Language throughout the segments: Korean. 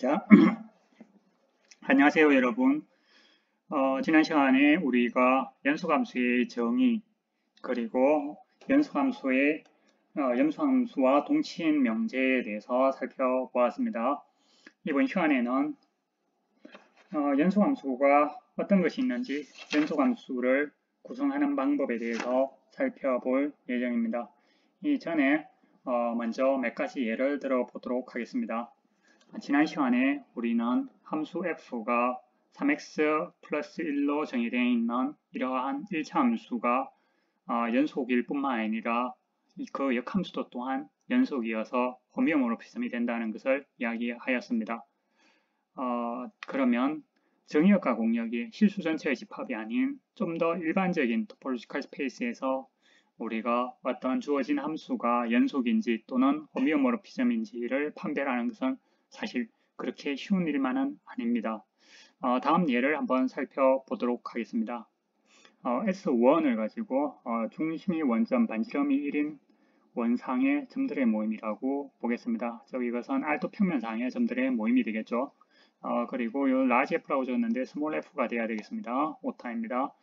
자, 안녕하세요 여러분. 지난 시간에 우리가 연소함수의 정의 그리고 염소함수와 동치인 명제에 대해서 살펴보았습니다. 이번 시간에는 연소함수가 어떤 것이 있는지 연소함수를 구성하는 방법에 대해서 살펴볼 예정입니다. 이전에 먼저 몇 가지 예를 들어 보도록 하겠습니다. 지난 시간에 우리는 함수 f가 3x 플러스 1로 정의되어 있는 이러한 1차 함수가 연속일 뿐만 아니라 그 역함수도 또한 연속이어서 호미오모르피즘이 된다는 것을 이야기하였습니다. 그러면 정의역과 공역이 실수 전체의 집합이 아닌 좀 더 일반적인 토폴로지컬 스페이스에서 우리가 어떤 주어진 함수가 연속인지 또는 호미오모르피즘인지를 판별하는 것은 사실 그렇게 쉬운 일만은 아닙니다. 다음 예를 한번 살펴보도록 하겠습니다. S1을 가지고 중심이 원점, 반지름이 1인 원상의 점들의 모임이라고 보겠습니다. 이것은 R2 평면상의 점들의 모임이 되겠죠. 그리고 이 large F라고 줬는데 small f가 돼야 되겠습니다. 오타입니다.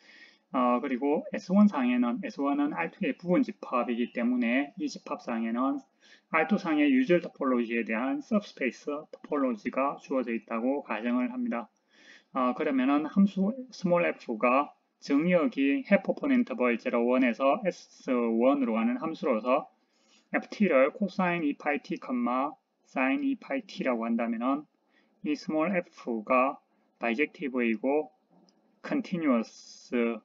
그리고 S1상에는 S1은 R2의 부분 집합이기 때문에 이 집합상에는 R2상의 유절 토폴로지에 대한 subspace 토폴로지가 주어져 있다고 가정을 합니다. 그러면은 함수 small f가 정의역이 half open interval 0,1에서 S1으로 가는 함수로서 ft를 cosine 2πt, sin 2πt라고 한다면은 이 small f가 bijective이고 continuous라는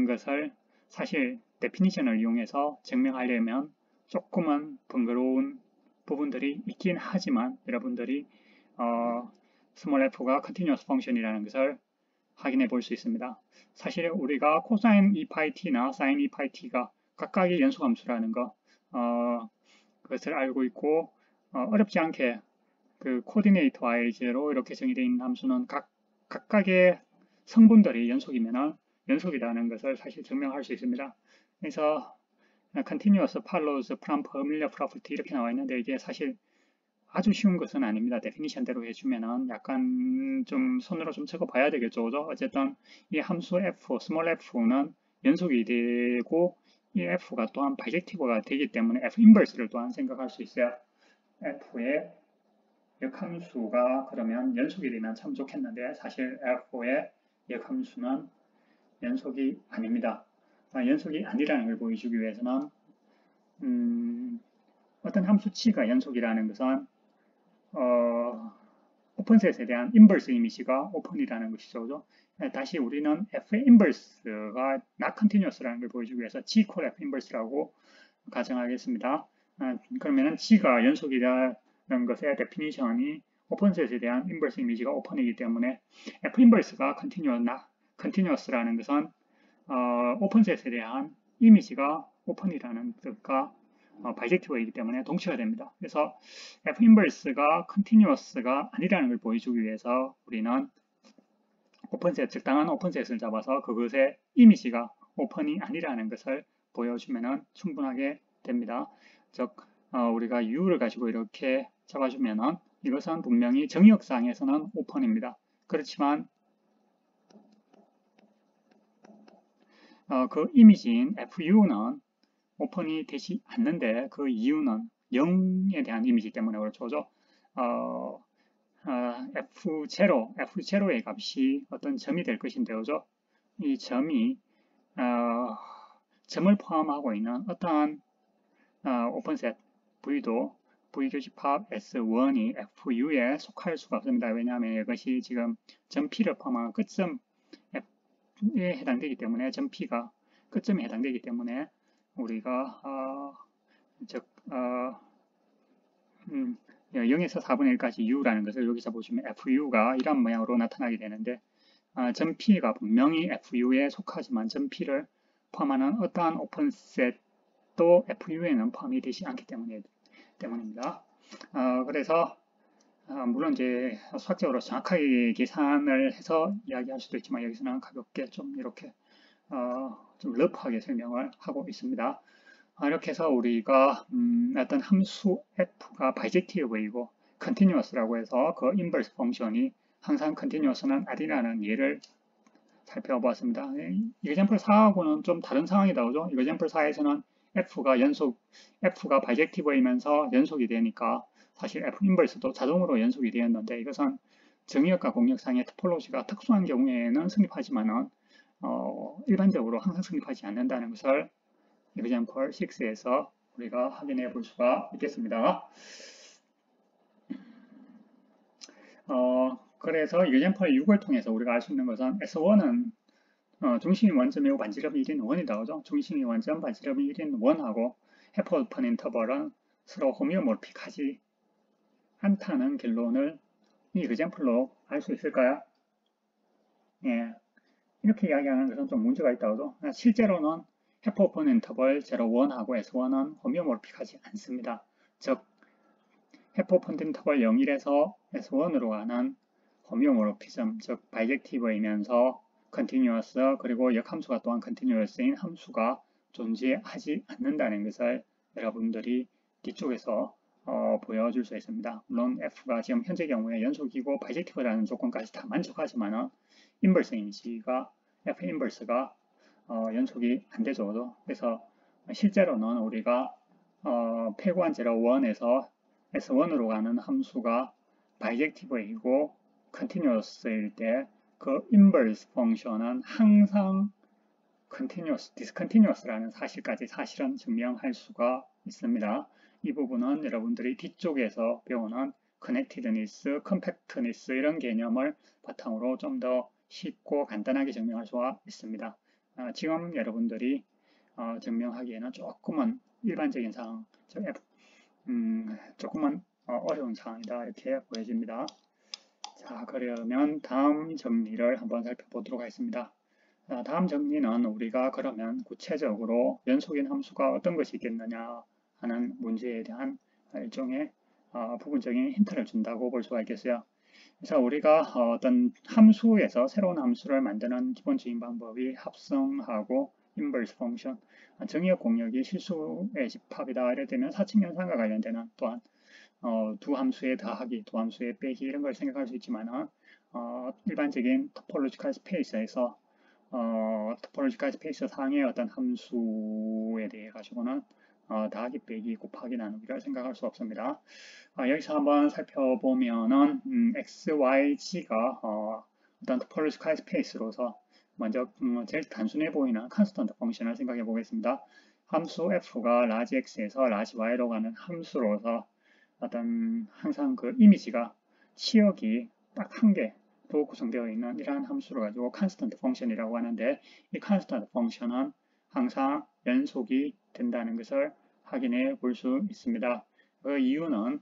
것을 사실 데피니션을 이용해서 증명하려면 조금은 번거로운 부분들이 있긴 하지만 여러분들이 small f가 continuous function이라는 것을 확인해 볼 수 있습니다. 사실 우리가 cosine 2πt나 sin 2πt가 각각의 연소함수라는 그것을 알고 있고 어렵지 않게 그 코디네이터 i제로 이렇게 정의되어 있는 함수는 각각의 성분들이 연속이면 연속이라는 것을 사실 증명할 수 있습니다. 그래서 continuous follows from familiar property 이렇게 나와 있는데 이게 사실 아주 쉬운 것은 아닙니다. 데피니션대로 해주면은 약간 좀 손으로 좀 적어봐야 되겠죠. 그죠? 어쨌든 이 함수 f, small f는 연속이 되고 이 f가 또한 바이젝티브가 되기 때문에 f 인버스를 또한 생각할 수 있어요. f의 역함수가 그러면 연속이 되면 참 좋겠는데 사실 f의 역함수는 연속이 아닙니다. 연속이 아니라는 걸 보여주기 위해서는 어떤 함수치가 연속이라는 것은 오픈셋에 대한 인버스 이미지가 오픈이라는 것이죠. 그죠? 다시 우리는 f의 인버스가 not continuous라는 걸 보여주기 위해서 g equal f 인버스라고 가정하겠습니다. 그러면은 g가 연속이라는 것의 데피니션이 오픈셋에 대한 인버스 이미지가 오픈이기 때문에 f 인버스가 continuous라는 것은 오픈셋에 대한 이미지가 오픈이라는 뜻과 바이젝티브이기 때문에 동치가 됩니다. 그래서 f 인버스가 continuous가 아니라는 걸 보여주기 위해서 우리는 오픈셋, 적당한 오픈셋을 잡아서 그것의 이미지가 오픈이 아니라는 것을 보여주면 충분하게 됩니다. 즉 우리가 u를 가지고 이렇게 잡아주면은 이것은 분명히 정의역상에서는 오픈입니다. 그렇지만 그 이미지인 fu는 오픈이 되지 않는데 그 이유는 0에 대한 이미지 때문에 그렇죠. F0의 값이 어떤 점이 될 것인데요. 이 점이 점을 포함하고 있는 어떠한 오픈셋 V도 V교집합 S1이 FU에 속할 수가 없습니다. 왜냐하면 이것이 지금 점 P를 포함한 끝점에 해당되기 때문에 점 P가 끝점에 해당되기 때문에 우리가 0에서 4분의 1까지 U라는 것을 여기서 보시면 FU가 이런 모양으로 나타나게 되는데 점 P가 분명히 FU에 속하지만 점 P를 포함하는 어떠한 오픈셋도 FU에는 포함이 되지 않기 때문입니다. 그래서 물론 이제 수학적으로 정확하게 계산을 해서 이야기할 수도 있지만 여기서는 가볍게 좀 이렇게 좀 러프하게 설명을 하고 있습니다. 이렇게 해서 우리가 어떤 함수 f가 바이젝티브이고 continuous라고 해서 그 inverse 펑션이 항상 continuous는 아니라는 예를 살펴보았습니다. example 4하고는 좀 다른 상황이 나오죠. example 4에서는 F가 바이젝티브이면서 연속이 되니까 사실 F 인버스도 자동으로 연속이 되었는데 이것은 정의역과 공역상의 토폴로지가 특수한 경우에는 성립하지만은 일반적으로 항상 성립하지 않는다는 것을 example 6에서 우리가 확인해 볼 수가 있겠습니다. 그래서 example 6을 통해서 우리가 알 수 있는 것은 S1은 중심이 완전 매우 반지름이 1인 1이다. 그죠? 중심이 완전 반지름이 1인 1하고 해프 오픈 인터벌은 서로 호미오몰픽하지 않다는 결론을 이 example로 알 수 있을까요? 예. 이렇게 이야기하는 것은 좀 문제가 있다. 그죠? 실제로는 해프 오픈 인터벌 0, 1하고 S1은 호미오몰픽하지 않습니다. 즉, 해프 오픈 인터벌 0, 1에서 S1으로 가는 호미오몰피즘, 즉 바이젝티브이면서 continuous 그리고 역함수가 또한 continuous인 함수가 존재하지 않는다는 것을 여러분들이 뒤쪽에서 보여줄 수 있습니다. 물론 F가 지금 현재 경우에 연속이고 바이젝티브라는 조건까지 다 만족하지만 인버스 이미지가 F 인버스가 연속이 안 되죠. 그래서 실제로는 우리가 폐구한 0, 1에서 S1으로 가는 함수가 바이젝티브이고 continuous일 때 그 inverse 펑션은 항상 continuous, discontinuous라는 사실까지 사실은 증명할 수가 있습니다. 이 부분은 여러분들이 뒤쪽에서 배우는 connectedness, compactness 이런 개념을 바탕으로 좀 더 쉽고 간단하게 증명할 수가 있습니다. 지금 여러분들이 증명하기에는 조금은 일반적인 상황, 조금은 어려운 상황이다 이렇게 보여집니다. 자, 그러면 다음 정리를 한번 살펴보도록 하겠습니다. 자, 다음 정리는 우리가 그러면 구체적으로 연속인 함수가 어떤 것이 있겠느냐 하는 문제에 대한 일종의 부분적인 힌트를 준다고 볼 수가 있겠어요. 그래서 우리가 어떤 함수에서 새로운 함수를 만드는 기본적인 방법이 합성하고 인버스 펑션, 정의역 공역이 실수의 집합이다 이럴 때면 사칙연산과 관련되는 또한 두 함수의 더하기, 두 함수의 빼기 이런 걸 생각할 수 있지만 일반적인 토폴로지컬 스페이스에서 토폴로지컬 스페이스 상의 어떤 함수에 대해 가지고는 더하기, 빼기, 곱하기, 나누기를 생각할 수 없습니다. 여기서 한번 살펴보면은 x, y, g가 어떤 토폴로지컬 스페이스로서 먼저 제일 단순해 보이는 컨스턴트 펑션을 생각해 보겠습니다. 함수 f가 라지 x에서 라지 y로 가는 함수로서 어떤 항상 그 이미지가 치역이 딱 한 개로 구성되어 있는 이러한 함수를 가지고 컨스턴트 펑션이라고 하는데 이 컨스턴트 펑션은 항상 연속이 된다는 것을 확인해 볼 수 있습니다. 그 이유는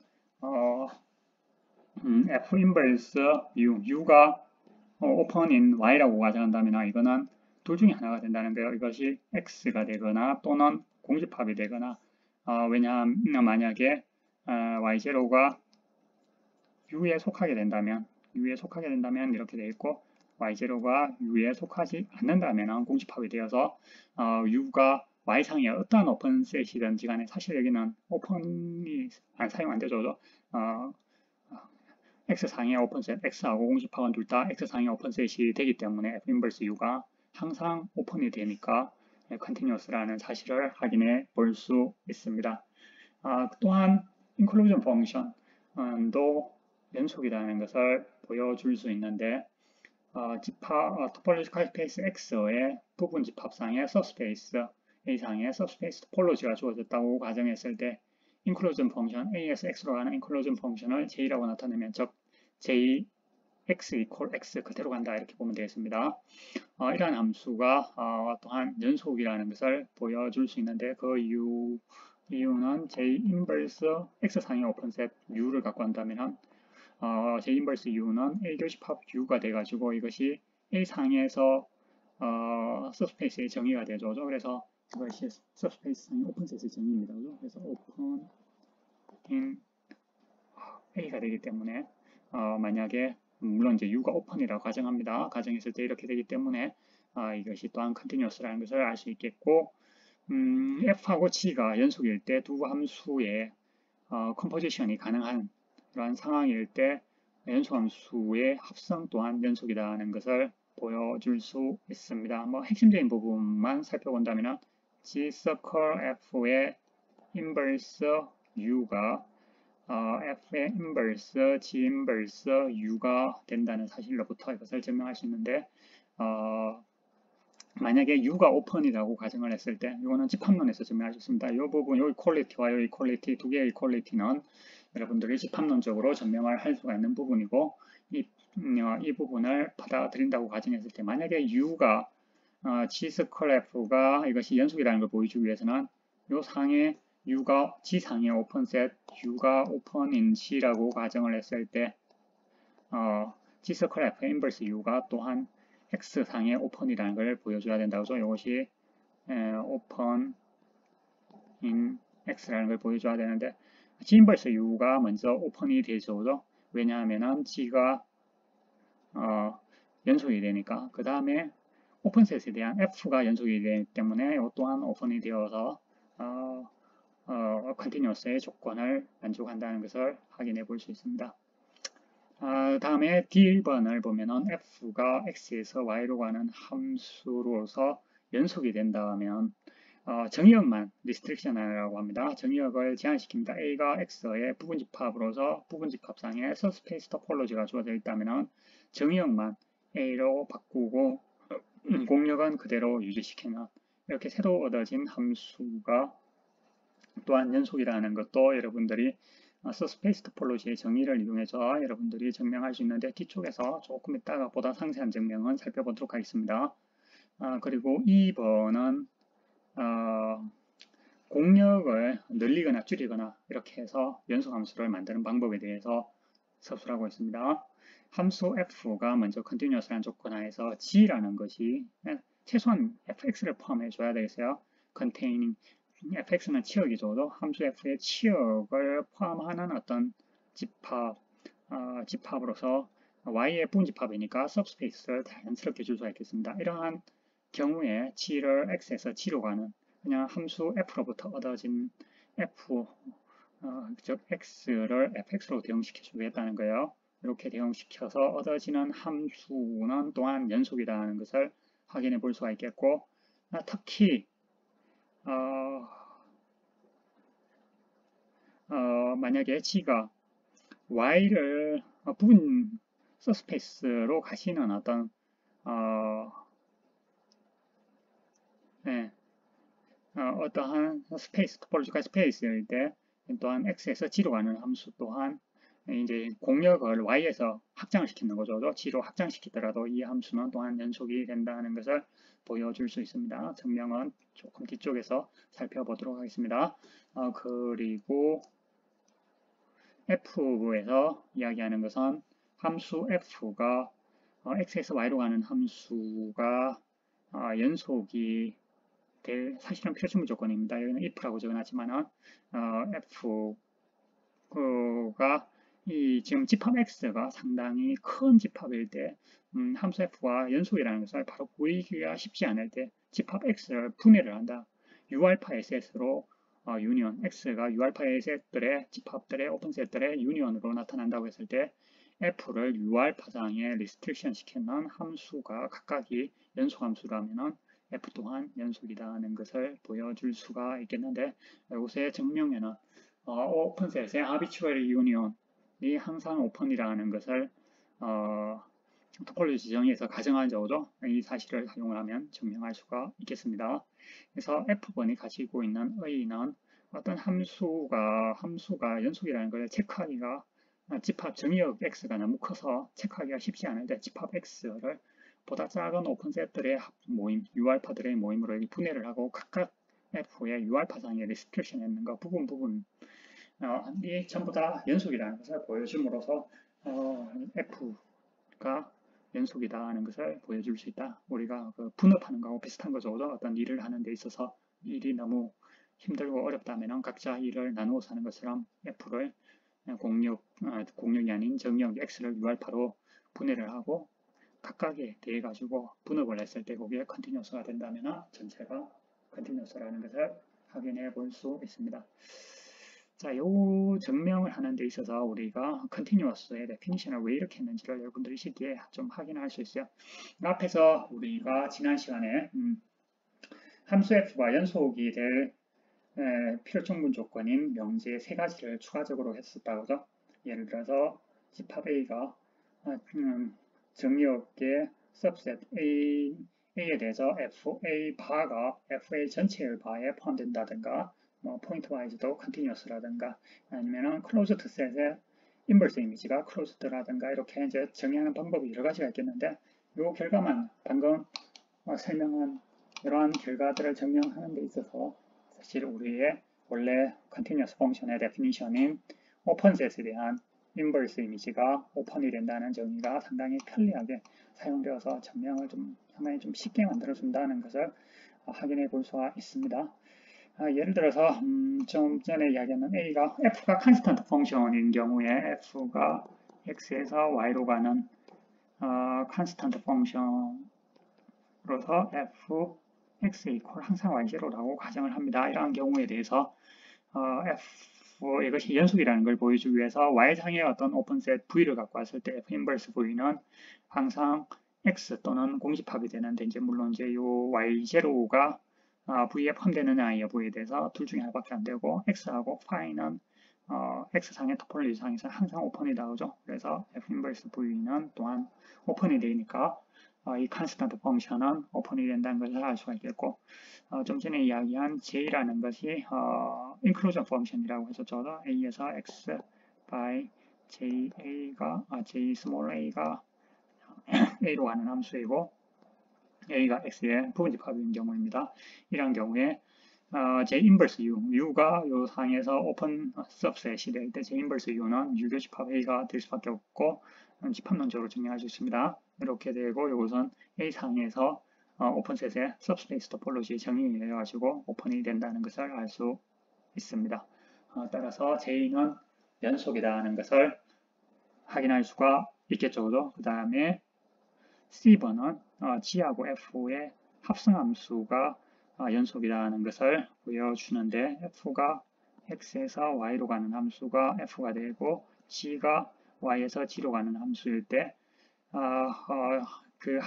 f 인버스 u가 오픈인 y라고 가정한다면 이거는 둘 중에 하나가 된다는 거예요. 이것이 x가 되거나 또는 공집합이 되거나 왜냐하면 만약에 y0가 u에 속하게 된다면 이렇게 되어 있고 y0가 u에 속하지 않는다면 공집합이 되어서 u가 y상의 어떠한 오픈셋이든지 간에 사실 여기는 오픈이 사용 안 되죠. x상의 오픈셋, x하고 공집합은 둘 다 x상의 오픈셋이 되기 때문에 f 인버스 u가 항상 오픈이 되니까 continuous라는 사실을 확인해 볼 수 있습니다. 또한 inclusion 펑션도 연속이라는 것을 보여줄 수 있는데 토폴로지컬 스페이스 X의 부분 집합상의 서브스페이스 A상의 서브스페이스 토폴로지가 주어졌다고 가정했을 때 inclusion 펑션 A에서 X로 가는 inclusion 펑션을 J라고 나타내면 즉 J X equal X 그대로 간다 이렇게 보면 되겠습니다. 이러한 함수가 또한 연속이라는 것을 보여줄 수 있는데 그 이유는 J 인버스 X상의 오픈셋 U를 갖고 한다면 J 인버스 U는 A 교집합 U가 돼가지고 이것이 A상에서 서브스페이스의 정의가 되죠. 그래서 이것이 서브스페이스상의 오픈셋의 정의입니다. 그래서 오픈 in A가 되기 때문에 만약에 물론 이제 U가 오픈이라고 가정합니다. 가정했을 때 이렇게 되기 때문에 이것이 또한 continuous라는 것을 알 수 있겠고 F하고 G가 연속일 때 두 함수의 컴포지션이 가능한 그러한 상황일 때 연소함수의 합성 또한 연속이다 하는 것을 보여줄 수 있습니다. 뭐 핵심적인 부분만 살펴본다면 G circle F의 인버스 U가 F의 인버스 G 인버스 U가 된다는 사실로부터 이것을 증명할 수 있는데 만약에 U가 오픈이라고 가정을 했을 때 이거는 집합론에서 증명할 수 있습니다. 이 부분, 이 이퀄리티와 이 이퀄리티 두 개의 이퀄리티는 여러분들이 집합론적으로 증명을 할 수가 있는 부분이고 이 부분을 받아들인다고 가정했을 때 만약에 U가 G 스컬 F가 이것이 연속이라는 걸 보여주기 위해서는 이 상에 U가 G상의 오픈셋 U가 오픈인 G라고 가정을 했을 때 G 스컬 F의 인버스 U가 또한 X상의 오픈이라는 걸 보여줘야 된다고 하죠. 이것이 오픈 인 X라는 걸 보여줘야 되는데 G 인버스 U가 먼저 오픈이 되죠. 왜냐하면 G가 연속이 되니까 그 다음에 오픈셋에 대한 F가 연속이 되기 때문에 이 또한 오픈이 되어서 컨티뉴어스의 조건을 만족한다는 것을 확인해 볼 수 있습니다. 다음에 D번을 보면은 F가 X에서 Y로 가는 함수로서 연속이 된다면 정의역만 restriction이라고 합니다. 정의역을 제한시킵니다. A가 X의 부분집합으로서 부분집합상의 서스페이스 토폴로지가 주어져 있다면 정의역만 A로 바꾸고 공역은 그대로 유지시키는 이렇게 새로 얻어진 함수가 또한 연속이라는 것도 여러분들이 서스페이스 토폴로지의 정의를 이용해서 여러분들이 증명할 수 있는데 뒤쪽에서 조금 이따가 보다 상세한 증명은 살펴보도록 하겠습니다. 그리고 2번은 공역을 늘리거나 줄이거나 이렇게 해서 연속함수를 만드는 방법에 대해서 서술하고 있습니다. 함수 f가 먼저 continuous라는 조건 하에서 g라는 것이 최소한 fx를 포함해 줘야 되겠어요. containing fx는 치역이죠. 함수 f의 치역을 포함하는 어떤 집합으로서 y의 부분집합이니까 subspace를 자연스럽게 줄 수가 있겠습니다. 이러한 경우에 g를 x에서 g로 가는 그냥 함수 f로부터 얻어진 즉 x를 fx로 대응시켜 주겠다는 거예요. 이렇게 대응시켜서 얻어지는 함수는 또한 연속이라는 것을 확인해 볼 수가 있겠고 특히 만약에 g가 y를 부분 서스페이스로 가시는 어떤 어떠한 스페이스 토폴로지컬 스페이스일 때 또한 x에서 g로 가는 함수 또한 이제 공역을 y에서 확장을 시키는 거죠. g로 확장시키더라도 이 함수는 또한 연속이 된다는 것을 보여줄 수 있습니다. 증명은 조금 뒤쪽에서 살펴보도록 하겠습니다. 그리고 f에서 이야기하는 것은 함수 f가 x에서 y로 가는 함수가 연속이 될 사실은 필요충분 조건입니다. 여기는 if라고 적어놨지만은 f가 이 지금 집합 x가 상당히 큰 집합일 때 함수 f와 연속이라는 것을 바로 보이기가 쉽지 않을 때 집합 x를 분해를 한다. u알파 ss로 유니언 x가 u알파 s들의 집합들의 오픈셋들의 유니언으로 나타난다고 했을 때 f를 u알파상에 리스트릭션 시키는 함수가 각각이 연속함수라면은 f 또한 연속이라는 것을 보여줄 수가 있겠는데 이곳의 증명에는 오픈셋의 아비추얼 유니언이 항상 오픈이라는 것을 토폴로지 정의에서 가정한 적으로 이 사실을 사용을 하면 증명할 수가 있겠습니다. 그래서 F번이 가지고 있는 의의는 어떤 함수가 연속이라는 것을 체크하기가 집합 정의역 X가 너무 커서 체크하기가 쉽지 않은데 집합 X를 보다 작은 오픈셋들의 모임, U알파들의 모임으로 분해를 하고 각각 F의 U알파상의 리스트릭션 했는 거 부분이 전부 다 연속이라는 것을 보여줌으로써 F가 연속이다 하는 것을 보여줄 수 있다. 우리가 분업하는 거하고 비슷한 거죠. 어떤 일을 하는 데 있어서 일이 너무 힘들고 어렵다면 각자 일을 나누어서 하는 것처럼 F를 공역이 아닌 정역 X를 U알파로 분해를 하고 각각에 대해 가지고 분업을 했을 때 거기에 컨티뉴어스가 된다면 전체가 컨티뉴어스라는 것을 확인해 볼 수 있습니다. 자, 요 증명을 하는 데 있어서 우리가 continuous의 definition을 왜 이렇게 했는지를 여러분들이 쉽게 좀 확인할 수 있어요. 앞에서 우리가 지난 시간에 함수 f가 연속이 될 필요충분 조건인 명제 세 가지를 추가적으로 했었다고죠. 예를 들어서 집합 A가 정리업계 subset A에 대해서 FA 바가 FA 전체의 바에 포함된다든가 뭐 포인트 와이즈도 컨티뉴어스라든가 아니면은 클로즈드 셋의 인버스 이미지가 클로즈드라든가 이렇게 이제 정의하는 방법이 여러 가지가 있겠는데 이 결과만 방금 설명한 이러한 결과들을 증명하는 데 있어서 사실 우리의 원래 continuous function의 definition인 오픈셋에 대한 인버스 이미지가 오픈이 된다는 정의가 상당히 편리하게 사용되어서 증명을 상당히 좀 쉽게 만들어준다는 것을 확인해 볼 수가 있습니다. 예를 들어서 좀 전에 이야기했는 f가 constant function인 경우에 f가 x에서 y로 가는 constant function으로서 x equal 항상 y0라고 가정을 합니다. 이러한 경우에 대해서 이것이 연속이라는 걸 보여주기 위해서 y상의 어떤 오픈셋 v를 갖고 왔을 때 f 인버스 v는 항상 x 또는 공집합이 되는데 이제 물론 이제 요 y0가 v에 포함되느냐 여부에 대해서 둘 중에 하나밖에 안 되고 x하고 phi는 x상의 토폴로지 상에서 항상 오픈이 나오죠. 그래서 f 인버스 v는 또한 오픈이 되니까 이 컨스턴트 펑션은 오픈이 된다는 것을 알 수가 있겠고 좀 전에 이야기한 j라는 것이 inclusion function이라고 했었죠. a에서 x by j small a가 a로 가는 함수이고 a가 x의 부분집합인 경우입니다. 이런 경우에 j 인버스 u가 요 상에서 오픈 subset이 될 때 j 인버스 u는 유교집합 a가 될 수밖에 없고 집합론적으로 증명할 수 있습니다. 이렇게 되고 이것은 A 상에서 오픈셋의 subspace topology 정의에 의해 가지고 오픈이 된다는 것을 알 수 있습니다. 따라서 J는 연속이다 하는 것을 확인할 수가 있겠죠. 그 다음에 C번은 G하고 F의 합성함수가 연속이다 하는 것을 보여주는데 F가 X에서 Y로 가는 함수가 F가 되고 G가 Y에서 G로 가는 함수일 때 그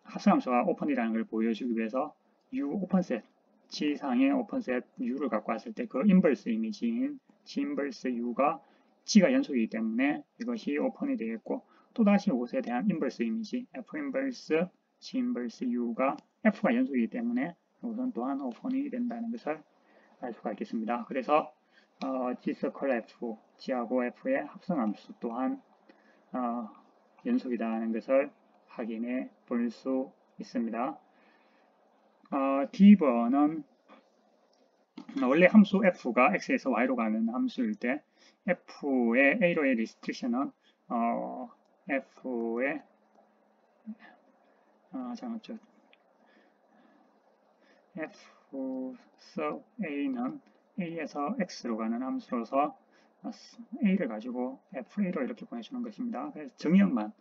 합성함수가 오픈이라는 걸 보여주기 위해서 U 오픈셋, G상의 오픈셋 U를 갖고 왔을 때 그 인버스 이미지인 G 인버스 U가 G가 연속이기 때문에 이것이 오픈이 되겠고 또다시 이것에 대한 인버스 이미지 F 인버스 G 인버스 U가 F가 연속이기 때문에 이것은 또한 오픈이 된다는 것을 알 수가 있겠습니다. 그래서 G 서클 F, G하고 F의 합성함수 또한 연속이다 하는 것을 확인해 볼 수 있습니다. D번은 원래 함수 F가 X에서 Y로 가는 함수일 때 F의 A로의 리스트릭션은 F의 F sub A는 A에서 X로 가는 함수로서 A를 가지고 FA로 이렇게 보내주는 것입니다. 그래서 정의역만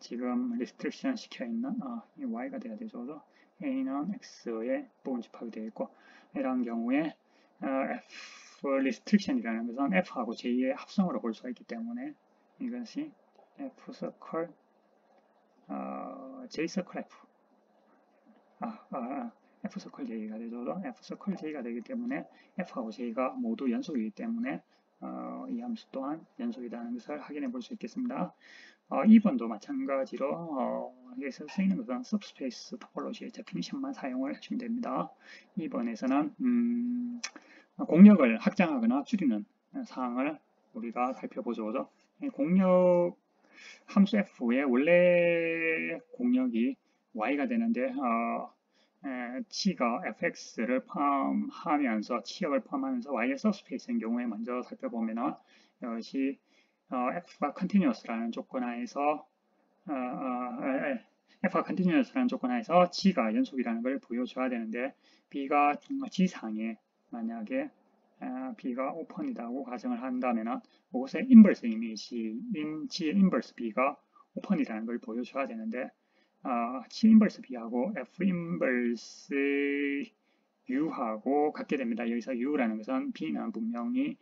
지금 리스트릭션 시켜 있는 이 Y가 돼야 되죠. A는 X의 부분집합이 되어 있고 이런 경우에 F 리스트릭션이라는 것은 F하고 J의 합성으로 볼 수가 있기 때문에 이것이 F 서클 J 서클 F F 서클 J가 되죠. F 서클 J가 되기 때문에 F하고 J가 모두 연속이기 때문에 이 함수 또한 연속이라는 것을 확인해 볼 수 있겠습니다. 2번도 마찬가지로 여기서 쓰이는 것은 subspace topology definition만 사용을 해주면 됩니다. 2번에서는 공역을 확장하거나 줄이는 사항을 우리가 살펴보죠. 공역 함수 f의 원래 공역이 y가 되는데 G가 fx를 포함하면서 치역을 포함하면서 y의 subspace인 경우에 먼저 살펴보면은 이것이 f가 continuous라는 조건 하에서 f가 continuous라는 조건 하에서 g가 연속이라는 걸 보여줘야 되는데 b가 g상에 만약에 b가 오픈이라고 가정을 한다면은 그것의 인버스 이미지인 g의 인버스 b가 오픈이라는 걸 보여줘야 되는데 G 인버스 B하고 F 인버스 u하고 같게 됩니다. 여기서 u라는 것은 b는 분명히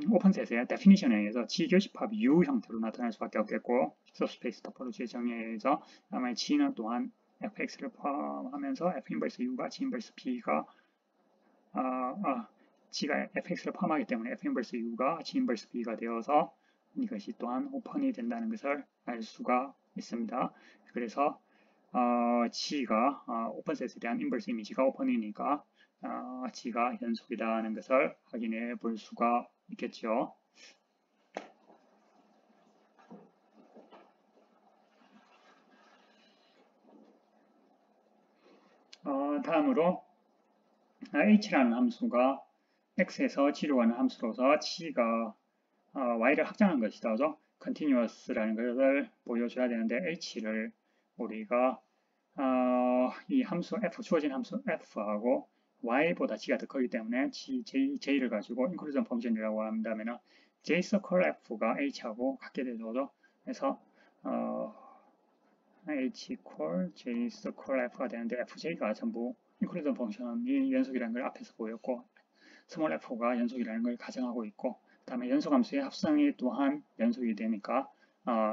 오픈셋의 definition에 의해서 G교집합 U 형태로 나타날 수밖에 없겠고 subspace topology 정의에 의해서 아마 G는 또한 fx를 포함하면서 f 인버스 U가 G 인버스 B가 G가 fx를 포함하기 때문에 f 인버스 U가 G 인버스 B가 되어서 이것이 또한 오픈이 된다는 것을 알 수가 있습니다. 그래서 G가 오픈셋에 대한 인버스 이미지가 오픈이니까 G가 연속이다는 것을 확인해 볼 수가 있겠죠. 다음으로 h라는 함수가 x에서 g로 가는 함수로서 g가 y를 확장한 것이다. 그죠? continuous라는 것을 보여줘야 되는데 h를 우리가 이 함수 f, 주어진 함수 f하고 y보다 g가 더 크기 때문에 j를 가지고 인클루전 펑션이라고 한다면 j 서클 f가 h하고 같게 되죠. 그래서 h equal j 서클 f가 되는데 fj가 전부 인클루전 펑션이 연속이라는 걸 앞에서 보였고 스몰 f가 연속이라는 걸 가정하고 있고 그 다음에 연속함수의 합성이 또한 연속이 되니까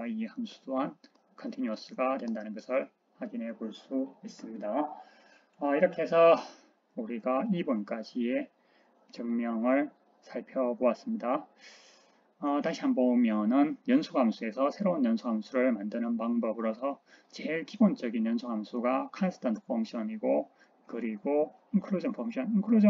이 함수 또한 continuous가 된다는 것을 확인해 볼 수 있습니다. 이렇게 해서 우리가 2번까지의 증명을 살펴보았습니다. 다시 한번 보면은 연속함수에서 새로운 연속함수를 만드는 방법으로서 제일 기본적인 연속함수가 constant 펑션이고 그리고 inclusion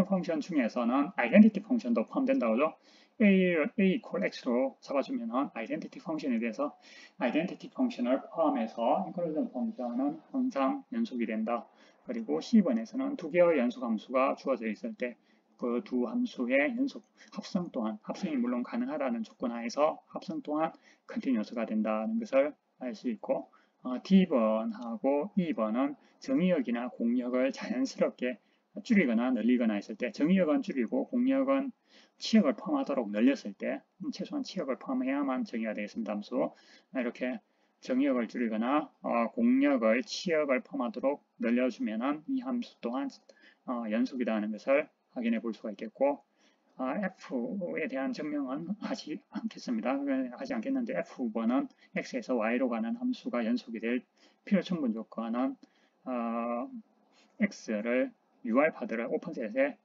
펑션 중에서는 identity 펑션도 포함된다고죠. a equal x로 잡아주면은 identity 펑션에 대해서 identity 펑션을 포함해서 inclusion 펑션은 항상 연속이 된다. 그리고 C번에서는 두 개의 연속함수가 주어져 있을 때 그 두 함수의 연속 합성 또한 합성이 물론 가능하다는 조건 하에서 합성 또한 continuous가 된다는 것을 알 수 있고 D번하고 E번은 정의역이나 공역을 자연스럽게 줄이거나 늘리거나 했을 때 정의역은 줄이고 공역은 치역을 포함하도록 늘렸을 때 최소한 치역을 포함해야만 정의가 되겠습니다. 함수 이렇게 정의역을 줄이거나 공역을 치역을 포함하도록 늘려주면 이 함수 또한 연속이다 하는 것을 확인해 볼 수가 있겠고 f에 대한 증명은 하지 않겠습니다. 하지 않겠는데 f번은 x에서 y로 가는 함수가 연속이 될 필요 충분 조건은 x를 u알파들을 오픈셋에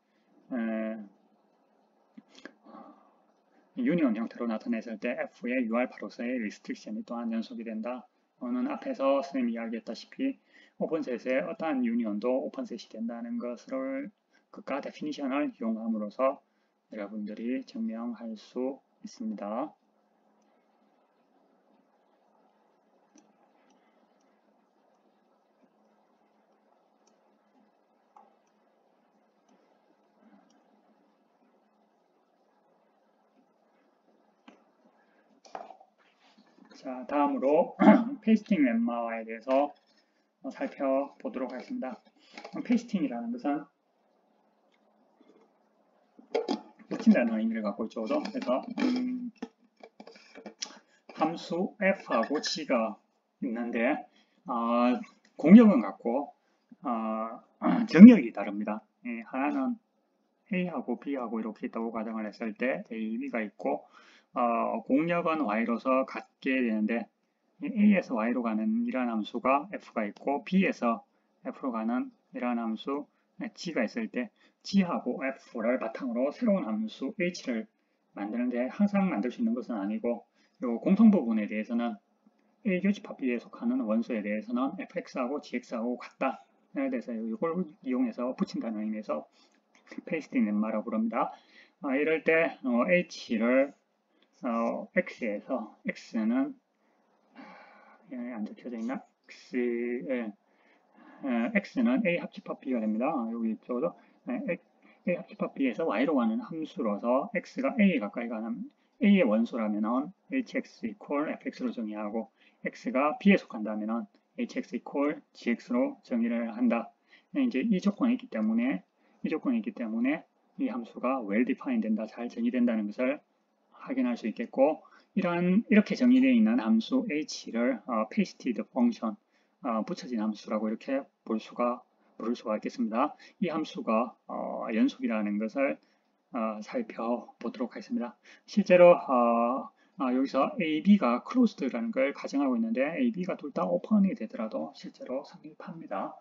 유니온 형태로 나타냈을 때 f의 u알파로서의 리스트릭션이 또한 연속이 된다. 오늘 앞에서 선생님이 이야기했다시피 오픈셋의 어떠한 유니온도 오픈셋이 된다는 것을 그가 데피니션을 이용함으로써 여러분들이 증명할 수 있습니다. 자, 다음으로 페이스팅 렘마에 대해서 살펴보도록 하겠습니다. 페이스팅이라는 것은 붙인다는 의미를 갖고 있죠. 그래서 함수 f하고 g가 있는데 공역은 같고 정역이 다릅니다. 하나는 a하고 b하고 이렇게 있다고 가정을 했을 때 a, b가 있고 공역은 y로서 같게 되는데 a에서 y로 가는 이러한 함수가 f가 있고 b에서 f로 가는 이러한 함수 g가 있을 때 g하고 f를 바탕으로 새로운 함수 h를 만드는데 항상 만들 수 있는 것은 아니고 요 공통 부분에 대해서는 a 교집합 B에 속하는 원소에 대해서는 fx하고 gx하고 같다. 에 대해서 이걸 이용해서 붙인다는 의미에서 페이스팅 렘마라고 부릅니다. 이럴 때 h를 x에서 x는 안 적혀져 있나? x는 a 합집합 b가 됩니다. 여기 있죠. a 합집합 b에서 y로 가는 함수로서 x가 a에 가까이 가는 a의 원소라면 hx equal fx로 정의하고 x가 b에 속한다면 hx equal gx로 정의를 한다. 이제 이 조건이 있기 때문에 이 함수가 well defined 된다, 잘 정의된다는 것을 확인할 수 있겠고 이렇게 정의되어 있는 함수 h를 pasted function 붙여진 함수라고 이렇게 볼 수가 부를 수가 있겠습니다. 이 함수가 연속이라는 것을 살펴보도록 하겠습니다. 실제로 여기서 AB가 closed라는 걸 가정하고 있는데 AB가 둘 다 open이 되더라도 실제로 성립합니다.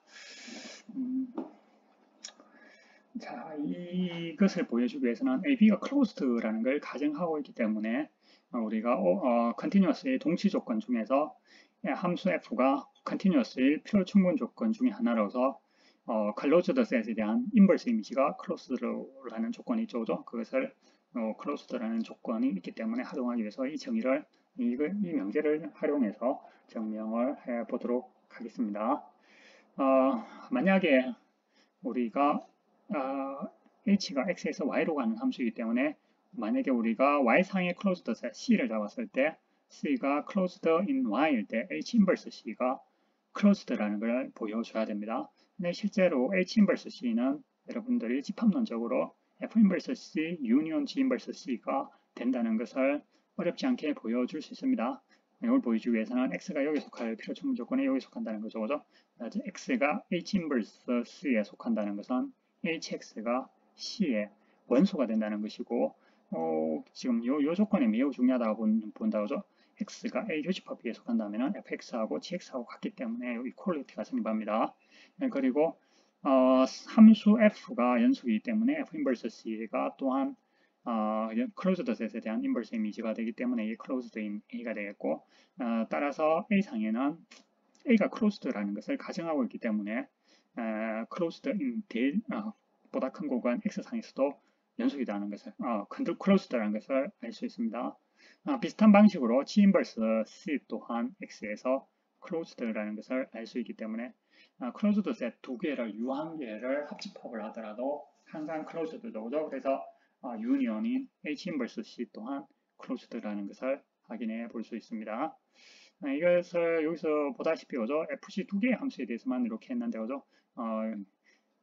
자, 이것을 보여주기 위해서는 AB가 closed라는 걸 가정하고 있기 때문에 우리가 continuous의 동치 조건 중에서 함수 f가 continuous의 필요 충분 조건 중에 하나로서 closed set에 대한 inverse 이미지가 closed라는 조건이 있죠. 그것을 closed라는 조건이 있기 때문에 활용하기 위해서 이 정의를 이 명제를 활용해서 증명을 해 보도록 하겠습니다. 만약에 우리가 h가 x에서 y로 가는 함수이기 때문에 만약에 우리가 y상의 closed set c를 잡았을 때 c가 closed in y일 때 h inverse c가 closed라는 걸 보여줘야 됩니다. 근데 실제로 h inverse c는 여러분들이 집합론적으로 f inverse c union g inverse c가 된다는 것을 어렵지 않게 보여줄 수 있습니다. 이걸 보여주기 위해서는 x가 여기에 속할 필요 충분 조건에 여기에 속한다는 거죠. x가 h inverse c에 속한다는 것은 hx가 c의 원소가 된다는 것이고 지금 요 조건이 매우 중요하다고 본다고죠. x가 a 교집합비에 속한다면 fx하고 gx하고 같기 때문에 이퀄리티가 성립합니다. 그리고 함수 f가 연속이기 때문에 f inverse c가 또한 closed set에 대한 inverse 이미지가 되기 때문에 이게 closed in a가 되겠고 따라서 a상에는 a가 closed라는 것을 가정하고 있기 때문에 closed in 보다 큰 공간 x상에서도 연속이라는 것을 closed라는 것을 알 수 있습니다. 비슷한 방식으로 g inverse c 또한 x에서 closed라는 것을 알 수 있기 때문에 closed set 두 개를 유한계를 합집합을 하더라도 항상 closed죠. 그래서 union인 h inverse c 또한 closed라는 것을 확인해 볼 수 있습니다. 이것을 여기서 보다시피 fc 두 개의 함수에 대해서만 이렇게 했는데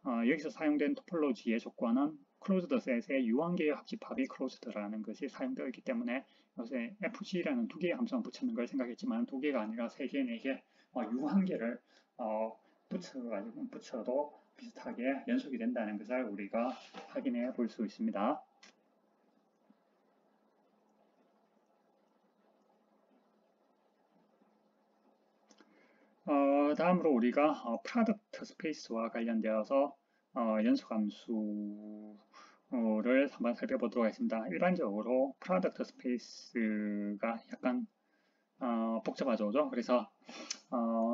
여기서 사용된 토폴로지의 조건은 closed set의 유한계의 합집합이 closed라는 것이 사용되어 있기 때문에 여기서 fc라는 두 개의 함수만 붙였는 걸 생각했지만 두 개가 아니라 세 개, 네 개 유한계를 붙여도 비슷하게 연속이 된다는 것을 우리가 확인해 볼 수 있습니다. 다음으로 우리가 프로덕트 스페이스와 관련되어서 연속함수를 한번 살펴보도록 하겠습니다. 일반적으로 프로덕트 스페이스가 약간 복잡하죠. 그래서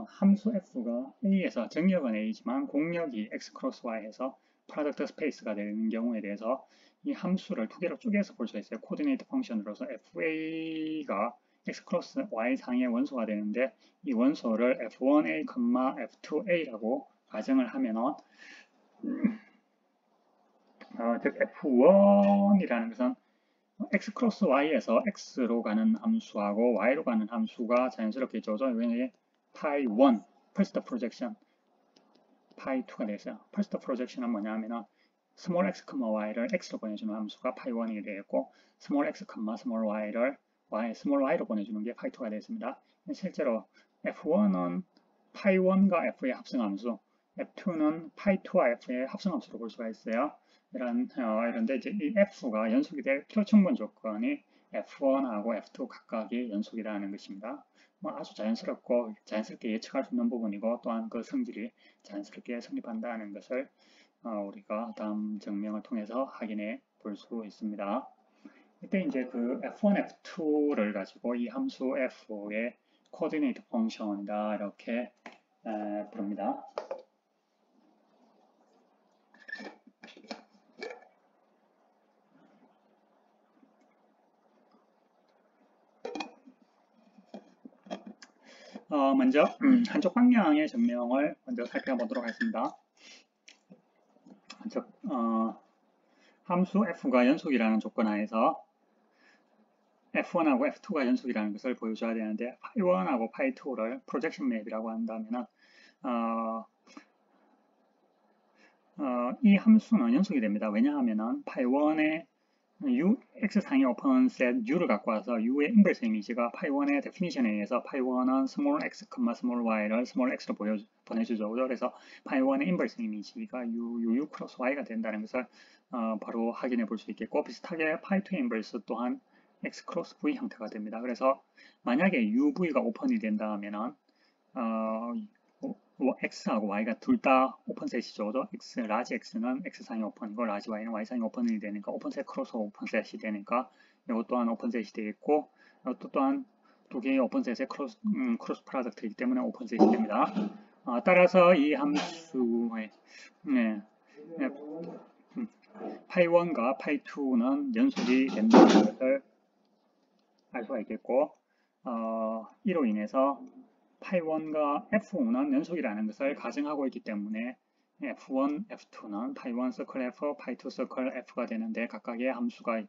함수 f가 a에서 정역은 a지만 공역이 x 크로스 y에서 프로덕트 스페이스가 되는 경우에 대해서 이 함수를 두 개로 쪼개서 볼 수 있어요. 코디네이트 펑션으로서 fa가 x 크로스 y 상의 원소가 되는데 이 원소를 f1a, f2a라고 가정을 하면은 즉 f1이라는 것은 x 크로스 y에서 x로 가는 함수하고 y로 가는 함수가 자연스럽게 있죠. 여기는 pi 1, first projection, pi 2가 되겠어요. first projection은 뭐냐 하면은 small x, y를 x로 보내주는 함수가 pi 1이 되겠고 small x, small y를 small y로 보내주는 게 pi 2가 되겠습니다. 실제로 f1은 pi 1과 f의 합성함수, f2는 pi 2와 f의 합성함수로 볼 수가 있어요. 이런데 이제 이 f가 연속이 될 필요 충분 조건이 f1하고 f2 각각이 연속이라는 것입니다. 아주 자연스럽게 예측할 수 있는 부분이고 또한 그 성질이 자연스럽게 성립한다는 것을 우리가 다음 증명을 통해서 확인해 볼 수 있습니다. 이때 이제 그 f1, f2를 가지고 이 함수 f의 코디네이트 펑션이다 이렇게 부릅니다. 먼저 한쪽 방향의 증명을 먼저 살펴보도록 하겠습니다. 즉 함수 f가 연속이라는 조건 하에서 f1하고 f2가 연속이라는 것을 보여줘야 되는데 pi1하고 pi2를 프로젝션 맵이라고 한다면 이 함수는 연속이 됩니다. 왜냐하면 pi1의 x상의 오픈셋 u를 갖고 와서 u의 인버스 이미지가 파이1의 데피니션에 의해서 파이1은 small x, small y를 small x로 보내주죠. 그래서 파이1의 인버스 이미지가 u 크로스 y가 된다는 것을 바로 확인해 볼 수 있겠고, 비슷하게 파이2의 인버스 또한 x 크로스 v 형태가 됩니다. 그래서 만약에 uv가 오픈이 된다면은 x하고 y가 둘 다 오픈셋이죠. x, 라지 x는 x상의 오픈이고 라지 y는 y상의 오픈이 되니까 오픈셋 크로스 오픈셋이 되니까 이것 또한 오픈셋이 되겠고, 또 또한 두 개의 오픈셋의 크로스 프로덕트이기 때문에 오픈셋이 됩니다. 따라서 이 함수의 파이1과 파이2는 연속이 된다는 것을 알 수가 있겠고, 이로 인해서 파이1과 f5는 연속이라는 것을 가정하고 있기 때문에 f1, f2는 파이1 서클 f, 파이2 서클 f가 되는데 각각의 함수가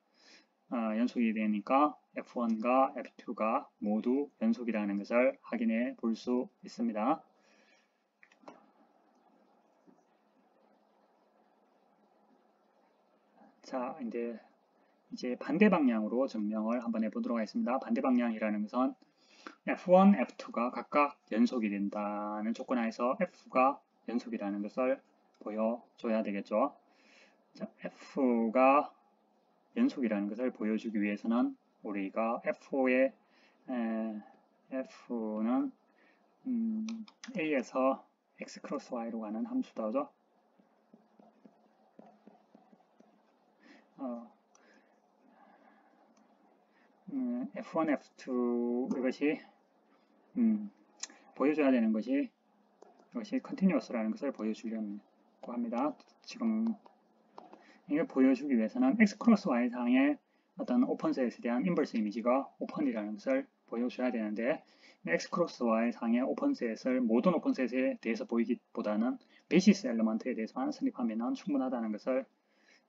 연속이 되니까 f1과 f2가 모두 연속이라는 것을 확인해 볼 수 있습니다. 자, 이제 반대 방향으로 증명을 한번 해보도록 하겠습니다. 반대 방향이라는 것은 f1, f2가 각각 연속이 된다는 조건 하에서 f가 연속이라는 것을 보여줘야 되겠죠. 자, f가 연속이라는 것을 보여주기 위해서는 우리가 f는 a에서 x 크로스 y로 가는 함수다죠. f1, f2 이것이 보여줘야 되는 것이 이것이 컨티뉴어스라는 것을 보여주려고 합니다. 지금 이걸 보여주기 위해서는 x 크로스 y 상의 어떤 오픈셋에 대한 인버스 이미지가 오픈이라는 것을 보여줘야 되는데, x 크로스 y 상의 오픈셋을 모든 오픈셋에 대해서 보이기보다는 베이시스 엘리먼트에 대해서만 선입하면 충분하다는 것을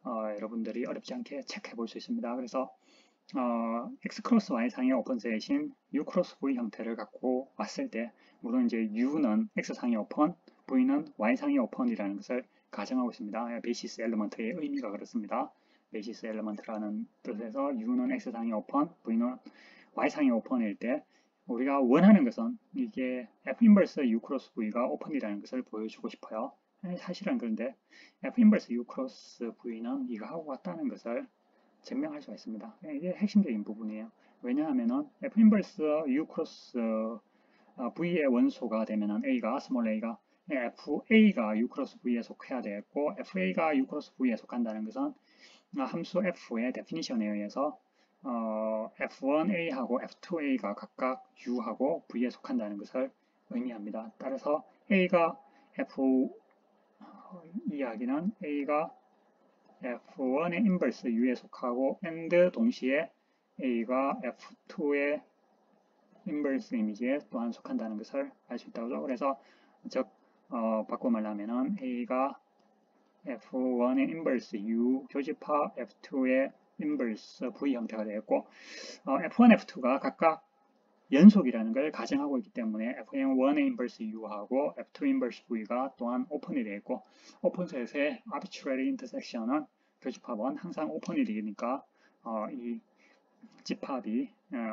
여러분들이 어렵지 않게 체크해 볼 수 있습니다. 그래서 x 크로스 y 상의 오픈셋인 u 크로스 v 형태를 갖고 왔을 때, 물론 이제 u는 x 상의 오픈, v는 y 상의 오픈이라는 것을 가정하고 있습니다. 베이시스 엘리먼트의 의미가 그렇습니다. 베이시스 엘리먼트라는 뜻에서 u는 x 상의 오픈, v는 y 상의 오픈일 때 우리가 원하는 것은 이게 f 인버스 u 크로스 v가 오픈이라는 것을 보여주고 싶어요. 사실은 그런데 f 인버스 u 크로스 v는 이거하고 같다는 것을 증명할 수가 있습니다. 이게 핵심적인 부분이에요. 왜냐하면은 f 인버스 u 크로스 v의 원소가 되면은 a가 스몰 a가 fa가 u 크로스 v에 속해야 되겠고, fa가 u 크로스 v에 속한다는 것은 함수 f의 데피니션에 의해서 f1a하고 f2a가 각각 u하고 v에 속한다는 것을 의미합니다. 따라서 a가 f 이야기는 a가 f1의 인버스 u에 속하고 and 동시에 a가 f2의 인버스 이미지에 또한 속한다는 것을 알 수 있다고. 그래서 즉 바꿔 말하면은 a가 f1의 인버스 u 교집합 f2의 인버스 v 형태가 되겠고, f1, f2가 각각 연속이라는 걸 가정하고 있기 때문에 f1의 인버스 u하고 f2 인버스 v가 또한 오픈이 되겠고, 오픈셋의 arbitrary intersection은 교집합은 항상 오픈이 되니까 이 집합이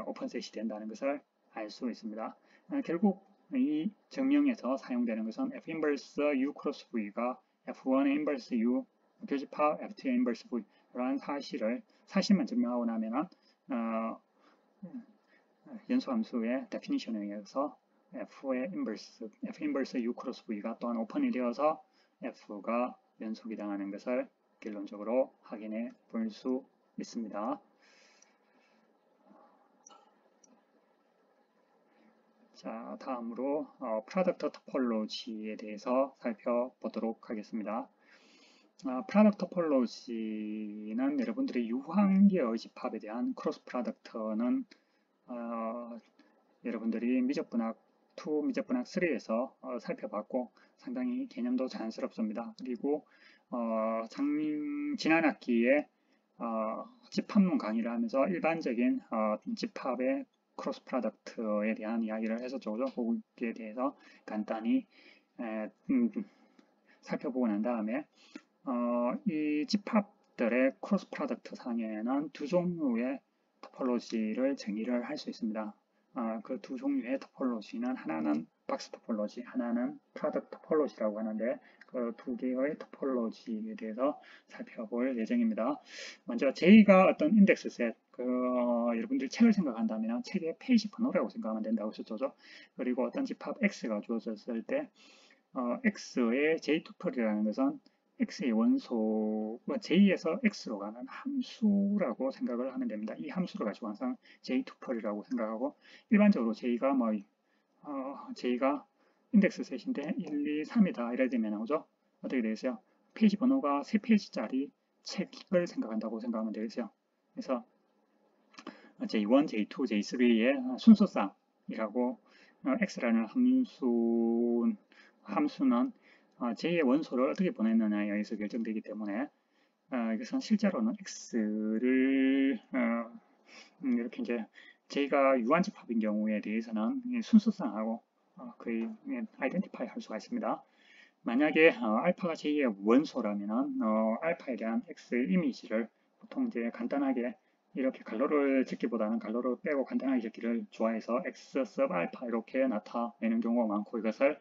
오픈셋이 된다는 것을 알 수 있습니다. 결국 이 증명에서 사용되는 것은 f 인버스 u 크로스 v가 f1의 인버스 u 교집합 f2의 인버스 v 이러한 사실만 증명하고 나면은 연소함수의 데피니션에 의해서 f 인버스 u 크로스 v가 또한 오픈이 되어서 f가 연속이 당하는 것을 결론적으로 확인해 볼 수 있습니다. 자, 다음으로 프로덕트 토폴로지에 대해서 살펴보도록 하겠습니다. 프로덕트 토폴로지는 여러분들이 유한계의 집합에 대한 크로스 프로덕트는 여러분들이 미적분학 2, 미적분학 3에서 살펴봤고 상당히 개념도 자연스럽습니다. 그리고 지난 학기에 집합론 강의를 하면서 일반적인 집합의 크로스 프로덕트에 대한 이야기를 했었죠. 거기에 대해서 간단히 살펴보고 난 다음에 이 집합 것들의 크로스 프로덕트 상에는 두 종류의 토폴로지를 정의를 할 수 있습니다. 그 두 종류의 토폴로지는 하나는 박스 토폴로지, 하나는 프로덕트 토폴로지라고 하는데 그 두 개의 토폴로지에 대해서 살펴볼 예정입니다. 먼저 J가 어떤 인덱스 셋, 여러분들 책을 생각한다면 책의 페이지 번호라고 생각하면 된다고 했었죠. 그리고 어떤 집합 X가 주어졌을 때 X의 J 투플이라는 것은 X의 원소, J에서 X로 가는 함수라고 생각을 하면 됩니다. 이 함수를 가지고 항상 J 투플이라고 생각하고 일반적으로 J가 인덱스 셋인데 1, 2, 3이다 이래 되면 나오죠. 어떻게 되겠어요? 페이지 번호가 3페이지짜리 책을 생각한다고 생각하면 되겠어요. 그래서 J1, J2, J3의 순서상이라고 X라는 함수는 J의 원소를 어떻게 보냈느냐에 의해서 결정되기 때문에 이것은 실제로는 X를 이렇게 이제 J가 유한집합인 경우에 대해서는 순서상하고 거의 아이덴티파이 할 수가 있습니다. 만약에 알파가 J의 원소라면 알파에 대한 X의 이미지를 보통 이제 간단하게 이렇게 갈로를 짓기보다는 갈로를 빼고 간단하게 짓기를 좋아해서 X sub 알파 이렇게 나타내는 경우가 많고 이것을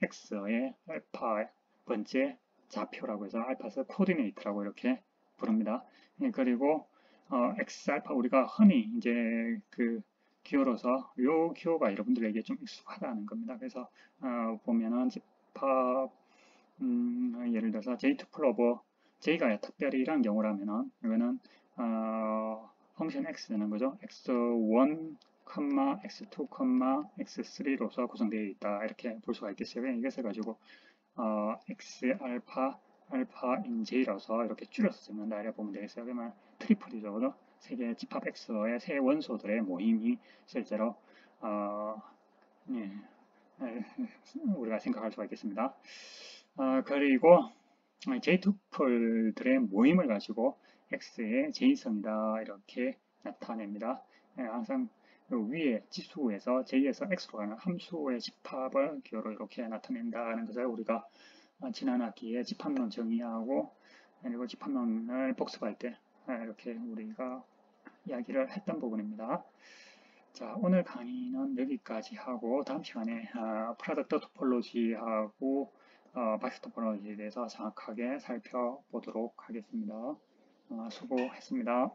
X의 알파 번째 좌표라고 해서 알파 sub 코디네이트라고 이렇게 부릅니다. 그리고 X 알파 우리가 흔히 이제 그 기호로서 요 기호가 여러분들에게 좀 익숙하다는 겁니다. 그래서 보면은 집합 예를 들어서 J2풀 오버 J가 특별히 이런 경우라면은 이거는 펑션 X는 거죠. X1, X2, X3로서 구성되어 있다 이렇게 볼 수가 있겠어요. 이것을 가지고 X 알파인 J로서 이렇게 줄여서 쓰는다 이렇게 보면 되겠어요. 그러면 트리플이죠, 그죠? 세 개의 집합 X의 세 원소들의 모임이 실제로 예, 우리가 생각할 수가 있겠습니다. 그리고 J2폴들의 모임을 가지고 X의 J성이다 이렇게 나타냅니다. 항상 위에 지수에서 J에서 X로 가는 함수의 집합을 기호로 이렇게 나타낸다는 것을 우리가 지난 학기에 집합론 정의하고 그리고 집합론을 복습할 때 이렇게 우리가 이야기를 했던 부분입니다. 자, 오늘 강의는 여기까지 하고 다음 시간에 프로덕트 토폴로지하고 박스 토폴로지에 대해서 정확하게 살펴보도록 하겠습니다. 수고했습니다.